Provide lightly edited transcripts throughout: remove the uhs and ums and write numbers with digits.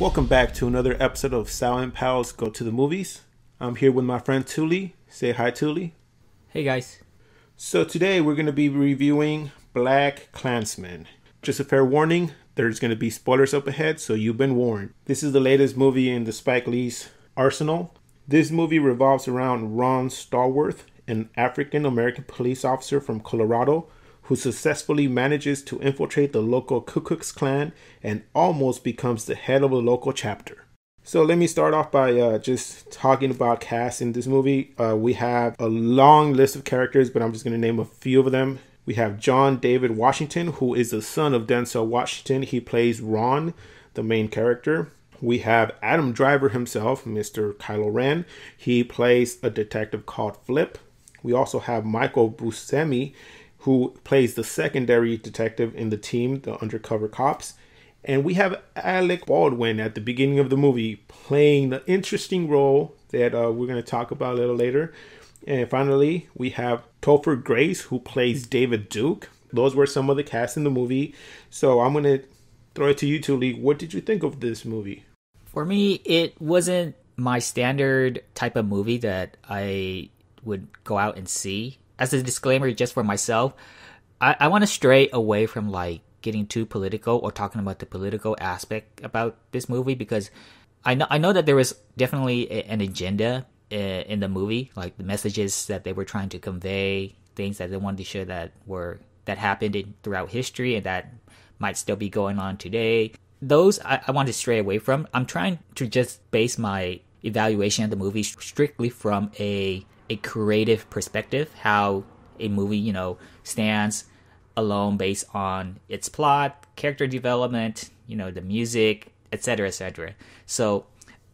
Welcome back to another episode of Sal and Pals Go to the Movies. I'm here with my friend Touly. Say hi, Touly. Hey guys. So today we're going to be reviewing BlacKkKlansman. Just a fair warning, there's going to be spoilers up ahead, so you've been warned. This is the latest movie in the Spike Lee's arsenal. This movie revolves around Ron Stallworth, an African-American police officer from Colorado who successfully manages to infiltrate the local Ku Klux Klan and almost becomes the head of a local chapter. So let me start off by just talking about cast in this movie. We have a long list of characters, but I'm just going to name a few of them. We have John David Washington, who is the son of Denzel Washington. He plays Ron, the main character. We have Adam Driver himself, Mr. Kylo Ren. He plays a detective called Flip. We also have Michael Buscemi, who plays the secondary detective in the team, the undercover cops. And we have Alec Baldwin at the beginning of the movie playing the interesting role that we're going to talk about a little later. And finally, we have Topher Grace, who plays David Duke. Those were some of the cast in the movie. So I'm going to throw it to you, Touly. What did you think of this movie? For me, it wasn't my standard type of movie that I would go out and see. As a disclaimer, just for myself, I want to stray away from like getting too political or talking about the political aspect about this movie, because I know that there was definitely an agenda in the movie, like the messages that they were trying to convey, things that they wanted to show that happened throughout history and that might still be going on today. Those I want to stray away from. I'm trying to just base my evaluation of the movie strictly from a creative perspective, how a movie, stands alone based on its plot, character development, the music, etc., etc. So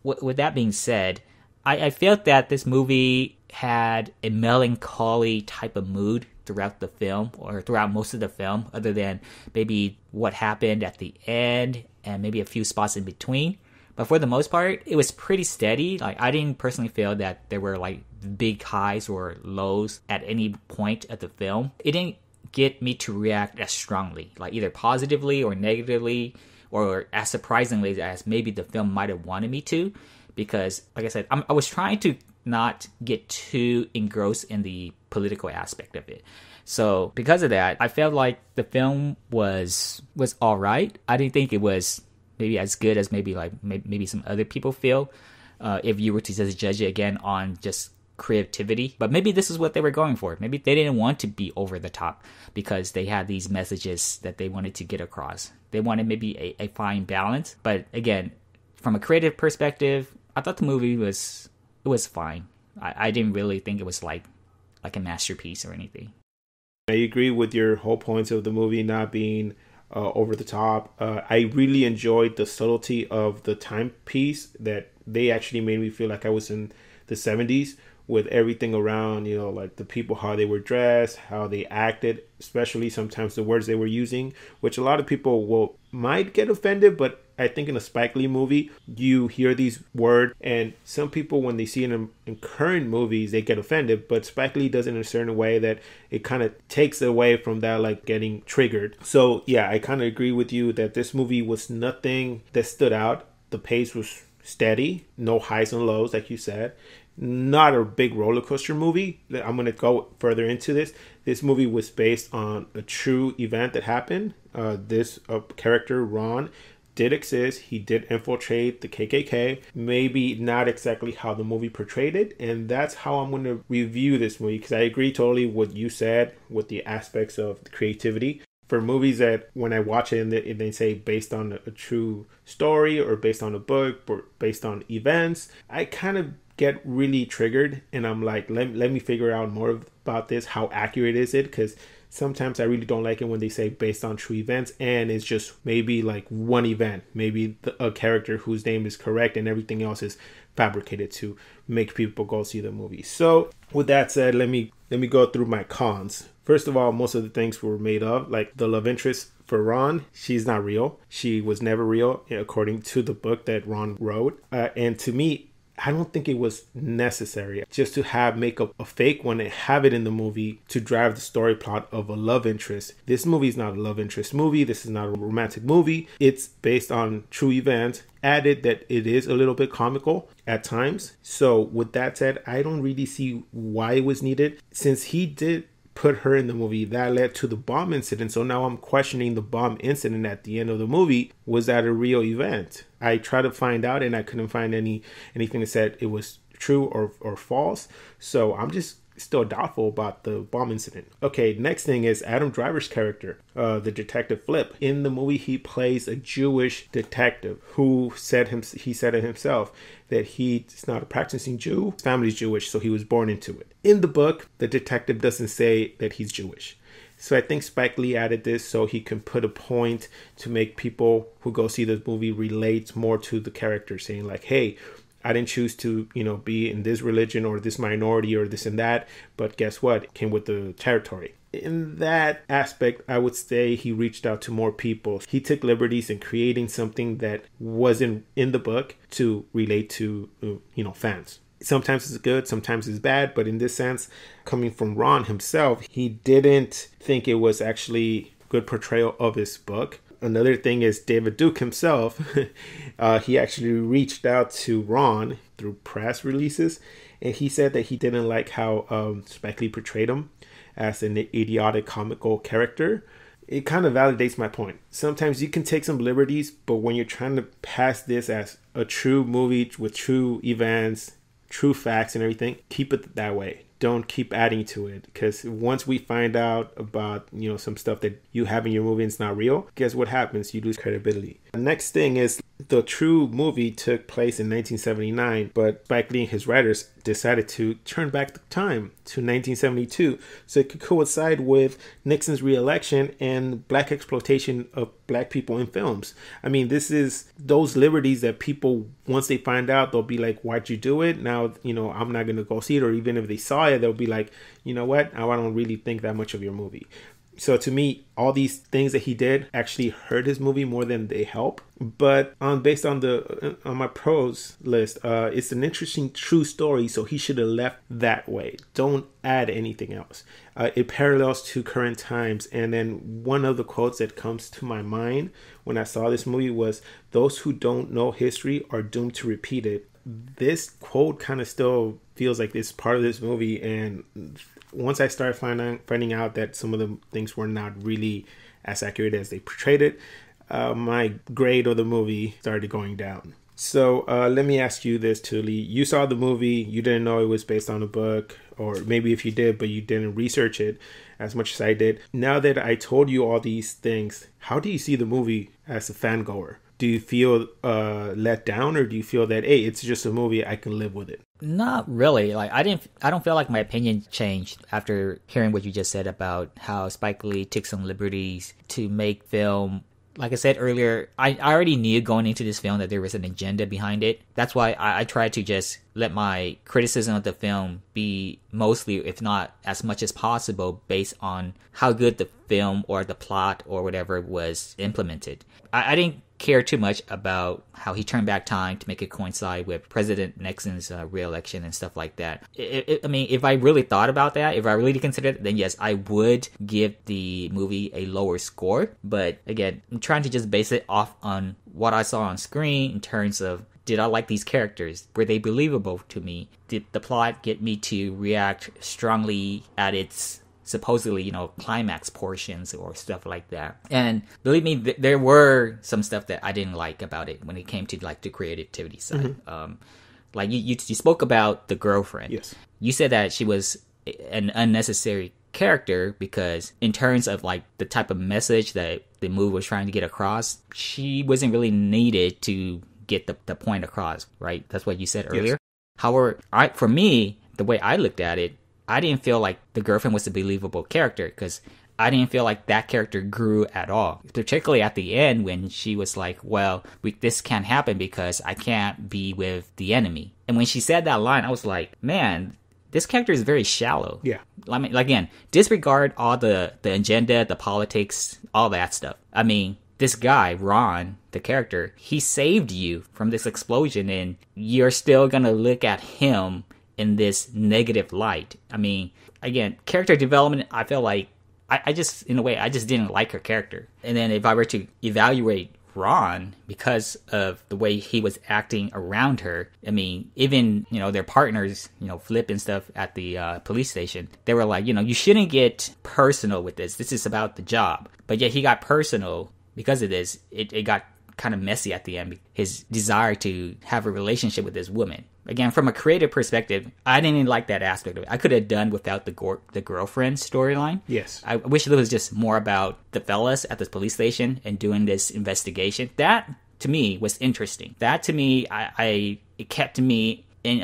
with that being said, I felt that this movie had a melancholy type of mood throughout the film, or throughout most of the film, other than maybe what happened at the end and maybe a few spots in between. But for the most part, it was pretty steady. Like, I didn't personally feel that there were like big highs or lows at any point of the film. It didn't get me to react as strongly, like either positively or negatively, or as surprisingly as maybe the film might have wanted me to. Because, like I said, I was trying to not get too engrossed in the political aspect of it. So because of that, I felt like the film was all right. I didn't think it was maybe as good as maybe some other people feel, if you were to just judge it again on just creativity. But maybe this is what they were going for. Maybe they didn't want to be over the top because they had these messages that they wanted to get across. They wanted maybe a fine balance. But again, from a creative perspective, I thought the movie was fine. I didn't really think it was like a masterpiece or anything. I agree with your whole points of the movie not being over the top. I really enjoyed the subtlety of the timepiece, that they actually made me feel like I was in the 70s with everything around, like the people, how they were dressed, how they acted, especially sometimes the words they were using, which a lot of people might get offended, but I think in a Spike Lee movie, you hear these words, and some people, when they see it in current movies, they get offended, but Spike Lee does it in a certain way that it kind of takes away from that, like, getting triggered. So yeah, I kind of agree with you that this movie was nothing that stood out. The pace was steady, no highs and lows, like you said. Not a big roller coaster movie. I'm going to go further into this. This movie was based on a true event that happened. This character, Ron, did exist. He did infiltrate the KKK. Maybe not exactly how the movie portrayed it. And that's how I'm going to review this movie, because I agree totally what you said with the aspects of the creativity. For movies that when I watch it and they say based on a true story or based on a book or based on events, I kind of get really triggered, and I'm like, let me figure out more about this. How accurate is it? Because sometimes I really don't like it when they say based on true events and it's just maybe like one event, maybe a character whose name is correct and everything else is fabricated to make people go see the movie. So with that said, let me go through my cons. First of all, most of the things were made up, like the love interest for Ron. She's not real. She was never real according to the book that Ron wrote. And to me, I don't think it was necessary just to make a fake one and have it in the movie to drive the story plot of a love interest. This movie is not a love interest movie. This is not a romantic movie. It's based on true events. Added that it is a little bit comical at times. So with that said, I don't really see why it was needed. Since he did put her in the movie, that led to the bomb incident. So now I'm questioning the bomb incident at the end of the movie. Was that a real event? I tried to find out and I couldn't find anything that said it was true or false. So I'm just still doubtful about the bomb incident. Okay, next thing is Adam Driver's character, the detective Flip. In the movie, he plays a Jewish detective who said it himself that he's not a practicing Jew. His family's Jewish, so he was born into it. In the book, the detective doesn't say that he's Jewish. So I think Spike Lee added this so he can put a point to make people who go see this movie relate more to the character, saying like, hey, I didn't choose to, be in this religion or this minority or this and that, but guess what? It came with the territory. In that aspect, I would say he reached out to more people. He took liberties in creating something that wasn't in the book to relate to, fans. Sometimes it's good, sometimes it's bad, but in this sense, coming from Ron himself, he didn't think it was actually a good portrayal of his book. Another thing is David Duke himself. He actually reached out to Ron through press releases, and he said that he didn't like how Spike Lee portrayed him as an idiotic comical character. It kind of validates my point. Sometimes you can take some liberties, but when you're trying to pass this as a true movie with true events, true facts and everything, keep it that way. Don't keep adding to it, because once we find out about some stuff that you have in your movie and it's not real, guess what happens? You lose credibility. The next thing is the true movie took place in 1979, but Spike Lee and his writers decided to turn back the time to 1972 so it could coincide with Nixon's re-election and black exploitation of black people in films. I mean, this is those liberties that people, once they find out, they'll be like, why'd you do it? Now, I'm not going to go see it. Or even if they saw it, they'll be like, you know what? I don't really think that much of your movie. So to me, all these things that he did actually hurt his movie more than they help. But based on my pros list, it's an interesting true story, so he should have left that way. Don't add anything else. It parallels to current times. And then one of the quotes that comes to my mind when I saw this movie was, "Those who don't know history are doomed to repeat it." This quote kind of still feels like it's part of this movie, and once I started finding out that some of the things were not really as accurate as they portrayed it, my grade of the movie started going down. So let me ask you this, Touly. You saw the movie, you didn't know it was based on a book, or maybe if you did, but you didn't research it as much as I did. Now that I told you all these things, how do you see the movie as a fangoer? Do you feel let down, or do you feel that, hey, it's just a movie, I can live with it? Not really. I don't feel like my opinion changed after hearing what you just said about how Spike Lee took some liberties to make film. Like I said earlier, I already knew going into this film that there was an agenda behind it. That's why I tried to just let my criticism of the film be mostly, if not as much as possible, based on how good the film or the plot or whatever was implemented. I didn't care too much about how he turned back time to make it coincide with President Nixon's re-election and stuff like that. I mean, if I really thought about that, if I really considered it, then yes, I would give the movie a lower score. But again, I'm trying to just base it off on what I saw on screen in terms of, did I like these characters? Were they believable to me? Did the plot get me to react strongly at its supposedly, climax portions or stuff like that? And believe me, there were some stuff that I didn't like about it when it came to like the creativity side. Mm-hmm. Like you spoke about the girlfriend. Yes. You said that she was an unnecessary character because in terms of like the type of message that the movie was trying to get across, she wasn't really needed to get the point across, right? That's what you said earlier. Yes. However, for me, the way I looked at it, I didn't feel like the girlfriend was a believable character because I didn't feel like that character grew at all. Particularly at the end when she was like, well, this can't happen because I can't be with the enemy. And when she said that line, I was like, man, this character is very shallow. Yeah. I mean, again, disregard all the agenda, the politics, all that stuff. I mean, this guy, Ron, the character, he saved you from this explosion, and you're still gonna look at him in this negative light. I mean, again, character development, I feel like I just, in a way, I just didn't like her character. And then if I were to evaluate Ron because of the way he was acting around her, I mean, even, their partners, Flip and stuff at the police station, they were like, you shouldn't get personal with this. This is about the job. But yet he got personal because of this. It got kind of messy at the end. His desire to have a relationship with this woman. Again, from a creative perspective, I didn't like that aspect of it. I could have done without the girlfriend storyline. Yes. I wish there was just more about the fellas at the police station and doing this investigation. That, to me, was interesting. That, to me, it kept me in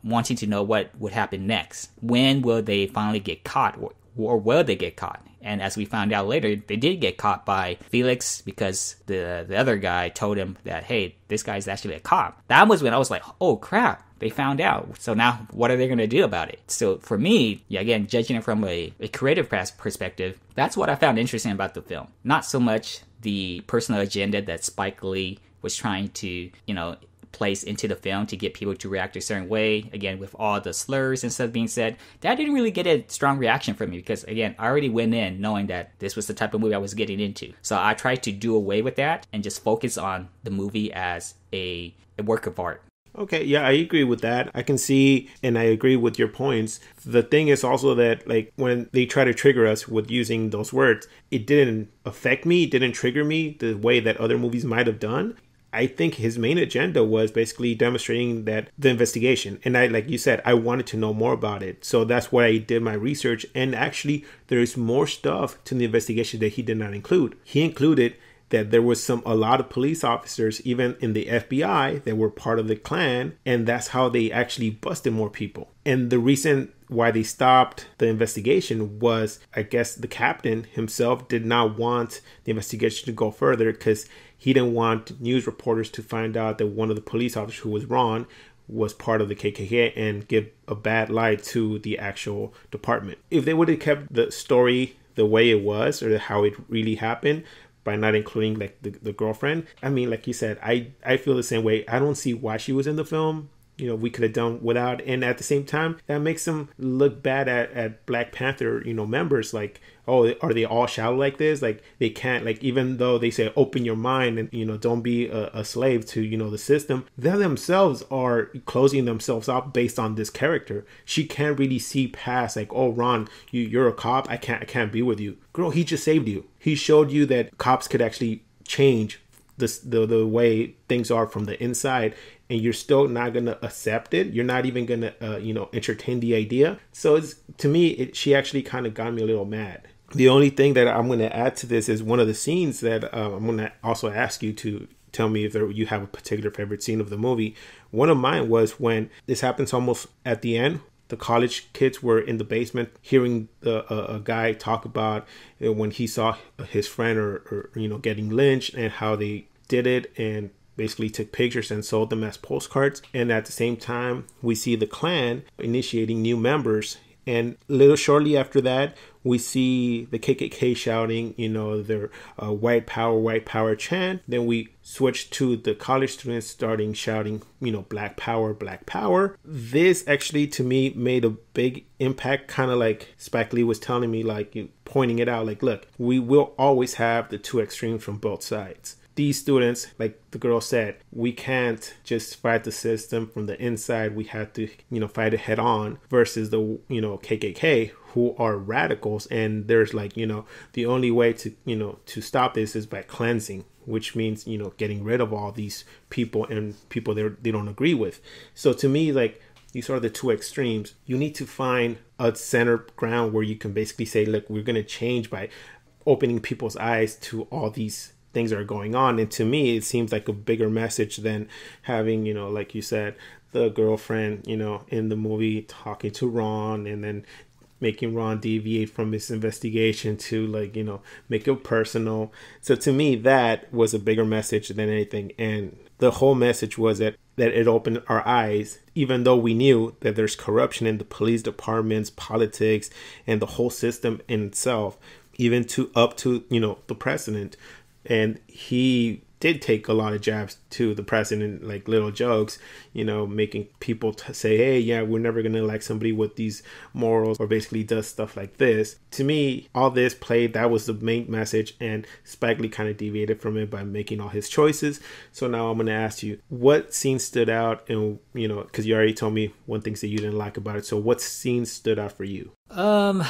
wanting to know what would happen next. When will they finally get caught, or will they get caught? And as we found out later, they did get caught by Felix because the other guy told him that, hey, this guy's actually a cop. That was when I was like, oh, crap. They found out. So now what are they going to do about it? So for me, again, judging it from a creative perspective, that's what I found interesting about the film. Not so much the personal agenda that Spike Lee was trying to, place into the film to get people to react a certain way. Again, with all the slurs and stuff being said, that didn't really get a strong reaction from me because, again, I already went in knowing that this was the type of movie I was getting into. So I tried to do away with that and just focus on the movie as a work of art. Okay, yeah, I agree with that. I can see, and I agree with your points. The thing is also that, like, when they try to trigger us with using those words, it didn't affect me, it didn't trigger me the way that other movies might have done. I think his main agenda was basically demonstrating that the investigation. And I, like you said, I wanted to know more about it. So that's why I did my research. And actually, there is more stuff to the investigation that he did not include. He included that there was a lot of police officers, even in the FBI, that were part of the Klan. And that's how they actually busted more people. And the reason why they stopped the investigation was, I guess, the captain himself did not want the investigation to go further because he didn't want news reporters to find out that one of the police officers who was Ron was part of the KKK and give a bad light to the actual department. If they would have kept the story the way it was or how it really happened by not including like the girlfriend, I mean, like you said, I feel the same way. I don't see why she was in the film. We could have done without. And at the same time, that makes them look bad at Black Panther, members. Like, oh, are they all shallow like this? Like, they can't, like, even though they say open your mind and, don't be a slave to, the system, they themselves are closing themselves up based on this character. She can't really see past, like, oh, Ron, you're a cop. I can't be with you. Girl, he just saved you. He showed you that cops could actually change the way things are from the inside, and you're still not going to accept it. You're not even going to, entertain the idea. So to me, she actually kind of got me a little mad. The only thing that I'm going to add to this is one of the scenes that I'm going to also ask you to tell me if you have a particular favorite scene of the movie. One of mine was when this happens almost at the end. The college kids were in the basement hearing a guy talk about when he saw his friend or getting lynched and how they did it and basically took pictures and sold them as postcards. And at the same time, we see the Klan initiating new members. And a little shortly after that, we see the KKK shouting, their white power chant. Then we switch to the college students starting shouting, black power, black power. This actually, to me, made a big impact, kind of like Spike Lee was telling me, like pointing it out, like, look, we will always have the two extremes from both sides. These students, like the girl said, we can't just fight the system from the inside. We have to, fight it head on versus the, KKK who are radicals. And there's like, the only way to, to stop this is by cleansing, which means, getting rid of all these people and people they don't agree with. So to me, like, these are the two extremes. You need to find a center ground where you can basically say, look, we're going to change by opening people's eyes to all these things are going on. And to me, it seems like a bigger message than having, like you said, the girlfriend, in the movie talking to Ron and then making Ron deviate from his investigation to like, make it personal. So to me, that was a bigger message than anything. And the whole message was that it opened our eyes, even though we knew that there's corruption in the police departments, politics, and the whole system in itself, even up to the president. and he did take a lot of jabs to the president, like little jokes, making people say, hey, yeah, we're never going to elect somebody with these morals or basically does stuff like this. To me, all this played, that was the main message, and Spike Lee kind of deviated from it by making all his choices. So now I'm going to ask you, what scene stood out? And, because you already told me one thing that you didn't like about it. So what scene stood out for you? To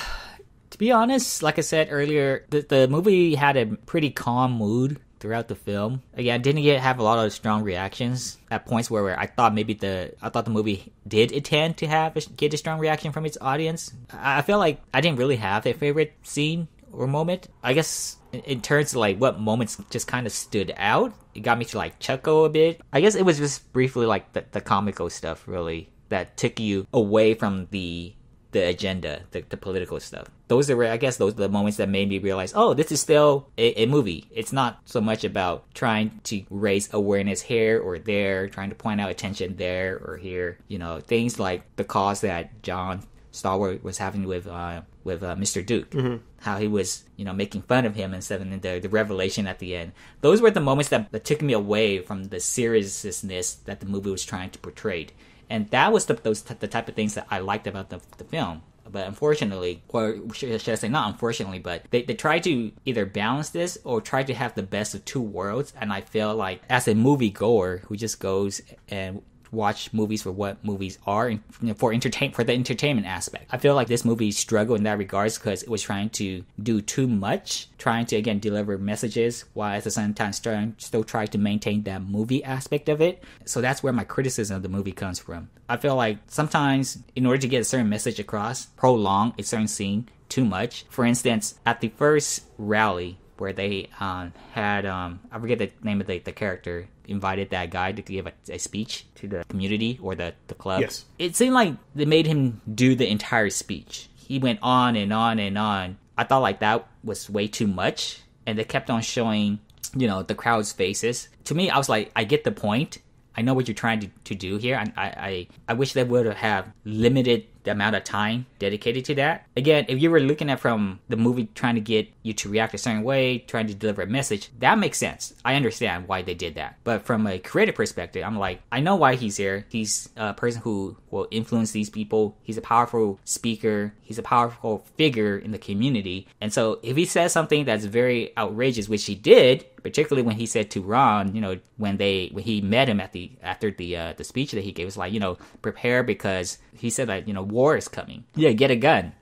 be honest, like I said earlier, the movie had a pretty calm mood throughout the film. Again, I didn't have a lot of strong reactions at points where I thought the movie did intend to get a strong reaction from its audience. I feel like I didn't really have a favorite scene or moment. I guess in terms of like what moments just kind of stood out, it got me to like chuckle a bit. I guess it was just briefly like the comical stuff really that took you away from the agenda, the political stuff. Those are the moments that made me realize, oh, this is still a movie. It's not so much about trying to raise awareness here or there, trying to point out attention there or here. Things like the cause that John Stallworth was having with Mr. Duke. Mm-hmm. How he was, making fun of him instead of the revelation at the end. Those were the moments that took me away from the seriousness that the movie was trying to portray. And that was the type of things that I liked about the film. But unfortunately, or should I say not unfortunately, but they tried to either balance this or try to have the best of two worlds. And I feel like as a movie goer who just goes and watch movies for what movies are and for the entertainment aspect, I feel like this movie struggled in that regards because it was trying to do too much, trying to again deliver messages while at the same time still try to maintain that movie aspect of it. So that's where my criticism of the movie comes from. I feel like sometimes in order to get a certain message across, prolong a certain scene too much. For instance, at the first rally where they had I forget the name of the character, invited that guy to give a speech to the community or the club. Yes. It seemed like they made him do the entire speech. He went on and on and on. I thought like that was way too much, and they kept on showing the crowd's faces. To me, I was like, I get the point. I know what you're trying to do here. I wish they would have limited the amount of time dedicated to that. Again, if you were looking at from the movie trying to get you to react a certain way, trying to deliver a message, that makes sense. I understand why they did that. But from a creative perspective, I'm like, I know why he's here. He's a person who will influence these people. He's a powerful speaker. He's a powerful figure in the community. And so if he says something that's very outrageous, which he did, particularly when he said to Ron, when he met him after the speech that he gave, was like, prepare because he said that, war is coming. Yeah, get a gun.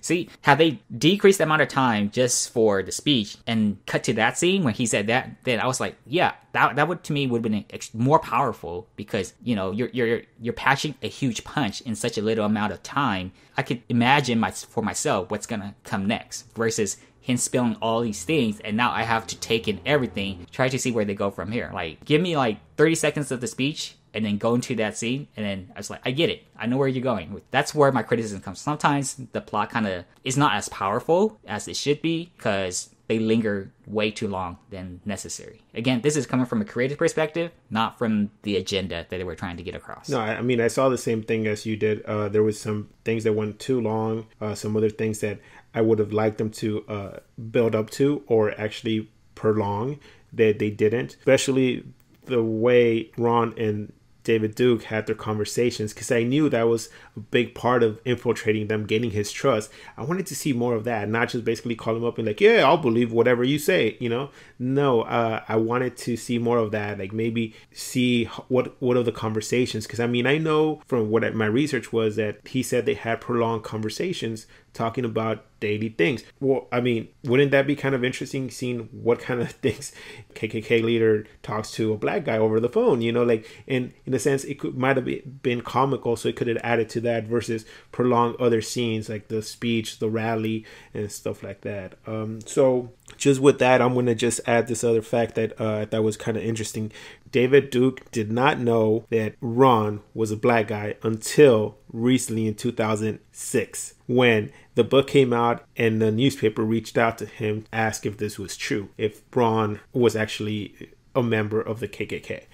See, how they decreased the amount of time just for the speech and cut to that scene when he said that, then I was like, yeah, that would to me would have been more powerful because, you're patching a huge punch in such a little amount of time. I could imagine for myself what's going to come next versus him spilling all these things, and now I have to take in everything, try to see where they go from here. Like, give me like 30 seconds of the speech, and then go into that scene, and then I was like, I get it. I know where you're going. That's where my criticism comes. Sometimes the plot kind of is not as powerful as it should be, because they linger way too long than necessary. Again, this is coming from a creative perspective, not from the agenda that they were trying to get across. No, I mean, I saw the same thing as you did. There was some things that went too long, some other things that I would have liked them to build up to or actually prolong that they didn't. Especially the way Ron and David Duke had their conversations, because I knew that was a big part of infiltrating them, gaining his trust. I wanted to see more of that, not just basically call him up and like, yeah, I'll believe whatever you say, No, I wanted to see more of that, like maybe see what of the conversations, because I mean, I know from what my research was that he said they had prolonged conversations talking about daily things. Well, I mean, wouldn't that be kind of interesting seeing what kind of things KKK leader talks to a black guy over the phone, like in a sense, might have been comical, so it could have added to that versus prolong other scenes like the speech, the rally, and stuff like that. So just with that, I'm going to just add this other fact that was kind of interesting. David Duke did not know that Ron was a black guy until recently in 2006, when the book came out and the newspaper reached out to him to ask if this was true, if Ron was actually a member of the KKK.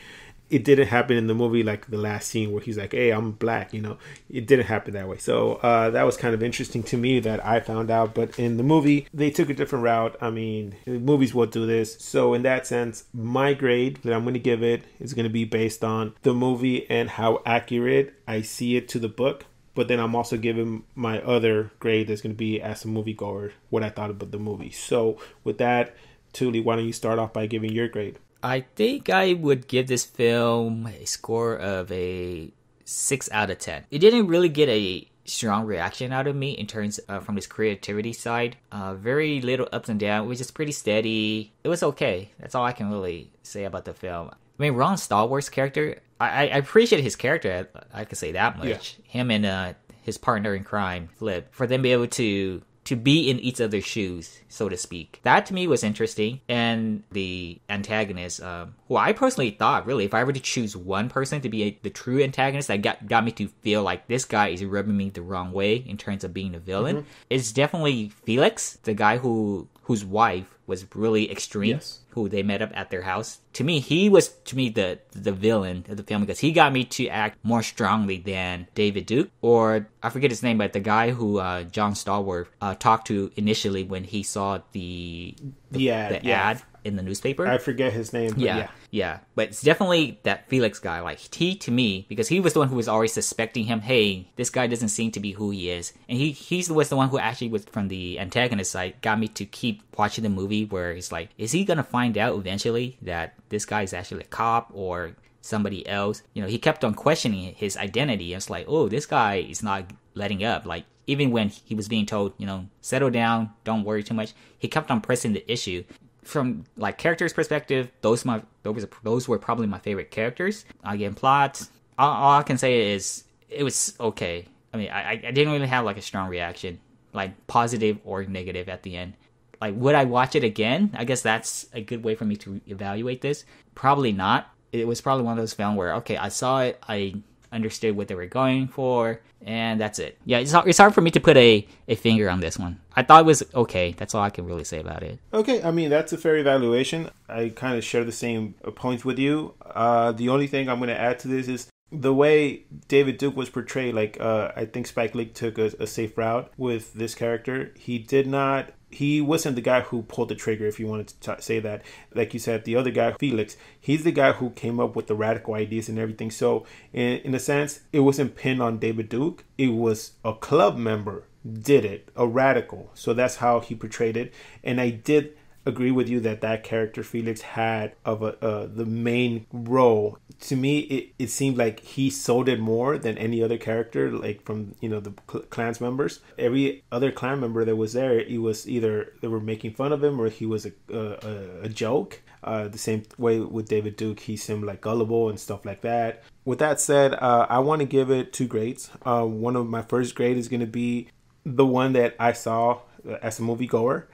it didn't happen in the movie, like the last scene where he's like, hey, I'm black, you know. It didn't happen that way. So that was kind of interesting to me that I found out. But in the movie, they took a different route. I mean, movies will do this. So in that sense, my grade that I'm going to give it is going to be based on the movie and how accurate I see it to the book. But then I'm also giving my other grade that's going to be as a moviegoer, what I thought about the movie. So with that, Touly, why don't you start off by giving your grade? I think I would give this film a score of a 6 out of 10. It didn't really get a strong reaction out of me in terms of from this creativity side. Very little ups and downs. It was just pretty steady. It was okay. That's all I can really say about the film. I mean, Ron Stallworth's character, I appreciate his character. I could say that much. Yeah. Him and his partner in crime, Flip, for them to be able to be in each other's shoes, so to speak. That to me was interesting. And the antagonist, who I personally thought, really, if I were to choose one person to be the true antagonist that got me to feel like this guy is rubbing me the wrong way in terms of being a villain, it's definitely Felix, the guy whose wife was really extreme, yes, who they met up at their house. To me, he was the villain of the film because he got me to act more strongly than David Duke, or I forget his name, but the guy who John Stallworth talked to initially when he saw the ad in the newspaper. I forget his name. But yeah. But it's definitely that Felix guy. Like, he, to me, because he was the one who was always suspecting him, hey, this guy doesn't seem to be who he is. And he was the one who actually was from the antagonist side, got me to keep watching the movie where he's like, is he going to find out eventually that this guy is actually a cop or somebody else? You know, he kept on questioning his identity. It's like, oh, this guy is not letting up. Like, even when he was being told, you know, settle down, don't worry too much, he kept on pressing the issue. From like characters' perspective, those were probably my favorite characters. Again, plot, all I can say is it was okay. I mean, I didn't really have like a strong reaction, like positive or negative at the end. Like, would I watch it again? I guess that's a good way for me to evaluate this. Probably not. It was probably one of those films where, okay, I saw it, I understood what they were going for, and that's it. Yeah, it's hard for me to put a finger on this one. I thought it was okay. That's all I can really say about it. Okay, I mean, that's a fair evaluation. I kind of share the same points with you. The only thing I'm going to add to this is the way David Duke was portrayed. Like, I think Spike Lee took a safe route with this character. He wasn't the guy who pulled the trigger, if you wanted to say that. Like you said, the other guy, Felix, he's the guy who came up with the radical ideas and everything. So in a sense, it wasn't pinned on David Duke. It was a club member did it, a radical. So that's how he portrayed it. And I did agree with you that character Felix had of the main role. To me, it seemed like he sold it more than any other character, like from, you know, the Klans members. Every other Klan member that was there, it was either they were making fun of him or he was a joke. The same way with David Duke, he seemed like gullible and stuff like that. With that said, I want to give it 2 grades. One of my first grade is going to be the one that I saw as a moviegoer.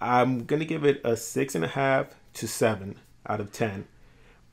I'm going to give it a 6.5 to 7 out of 10.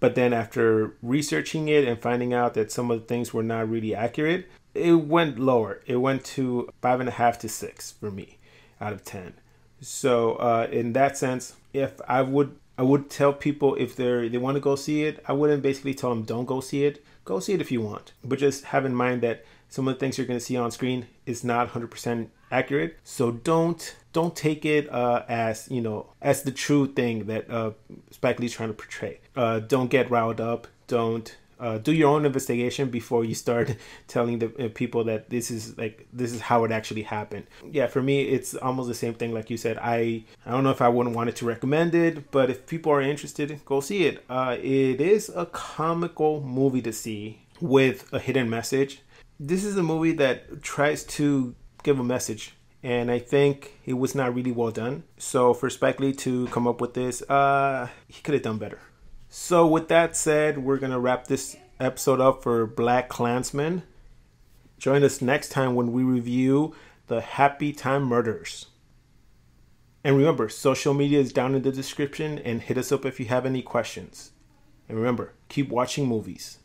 But then after researching it and finding out that some of the things were not really accurate, it went lower. It went to 5.5 to 6 for me out of 10. So in that sense, if I would tell people if they want to go see it, I wouldn't basically tell them don't go see it. Go see it if you want. But just have in mind that some of the things you're going to see on screen is not 100% accurate. So don't take it as, you know, as the true thing that Spike Lee's trying to portray. Don't get riled up. Don't do your own investigation before you start telling the people that this is how it actually happened. Yeah, for me, it's almost the same thing. Like you said, I don't know if I wouldn't want it to recommend it, but if people are interested, go see it. It is a comical movie to see with a hidden message. This is a movie that tries to give a message, and I think it was not really well done. So for Spike Lee to come up with this, he could have done better. So with that said, we're going to wrap this episode up for BlacKkKlansman. Join us next time when we review the Happytime murders. And remember, social media is down in the description, and hit us up if you have any questions. And remember, keep watching movies.